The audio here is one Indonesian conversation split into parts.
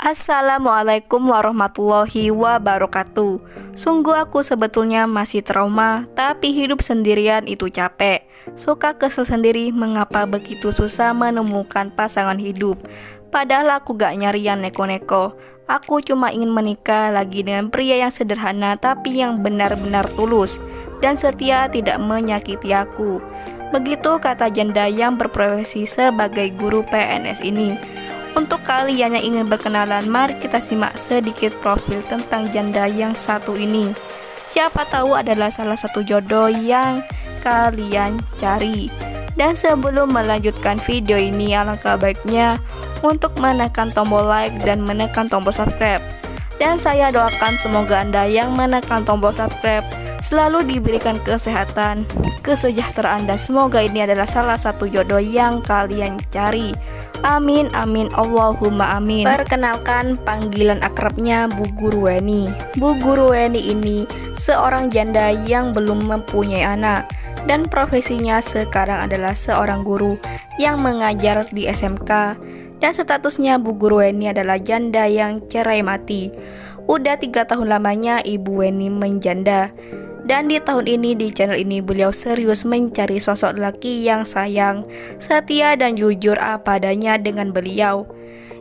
Assalamualaikum warahmatullahi wabarakatuh. Sungguh aku sebetulnya masih trauma, tapi hidup sendirian itu capek. Suka kesel sendiri mengapa begitu susah menemukan pasangan hidup. Padahal aku gak nyarian neko-neko. Aku cuma ingin menikah lagi dengan pria yang sederhana tapi yang benar-benar tulus dan setia, tidak menyakiti aku. Begitu kata janda yang berprofesi sebagai guru PNS ini. Untuk kalian yang ingin berkenalan, mari kita simak sedikit profil tentang janda yang satu ini. Siapa tahu adalah salah satu jodoh yang kalian cari. Dan sebelum melanjutkan video ini, alangkah baiknya untuk menekan tombol like dan menekan tombol subscribe. Dan saya doakan semoga Anda yang menekan tombol subscribe selalu diberikan kesehatan, kesejahteraan, dan semoga ini adalah salah satu jodoh yang kalian cari. Amin amin Allahumma amin. Perkenalkan, panggilan akrabnya Bu Guru Weni. Bu Guru Weni ini seorang janda yang belum mempunyai anak dan profesinya sekarang adalah seorang guru yang mengajar di SMK. Dan statusnya Bu Guru Weni adalah janda yang cerai mati. Udah 3 tahun lamanya Ibu Weni menjanda. Dan di tahun ini di channel ini beliau serius mencari sosok laki yang sayang, setia, dan jujur apa adanya dengan beliau.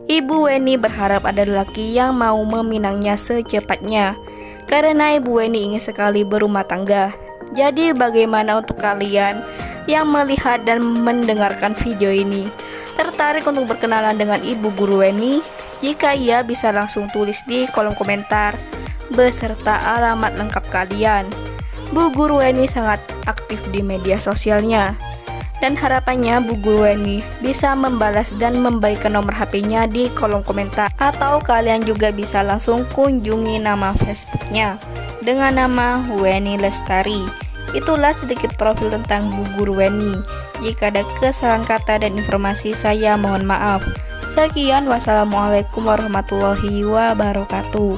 Ibu Weni berharap ada laki yang mau meminangnya secepatnya, karena Ibu Weni ingin sekali berumah tangga. Jadi bagaimana untuk kalian yang melihat dan mendengarkan video ini? Tertarik untuk berkenalan dengan Ibu Guru Weni? Jika iya, bisa langsung tulis di kolom komentar beserta alamat lengkap kalian. Bu Guru Weni sangat aktif di media sosialnya, dan harapannya Bu Guru Weni bisa membalas dan memberikan nomor HP-nya di kolom komentar, atau kalian juga bisa langsung kunjungi nama Facebooknya dengan nama Weni Lestari. Itulah sedikit profil tentang Bu Guru Weni. Jika ada kesalahan kata dan informasi, saya mohon maaf. Sekian, wassalamualaikum warahmatullahi wabarakatuh.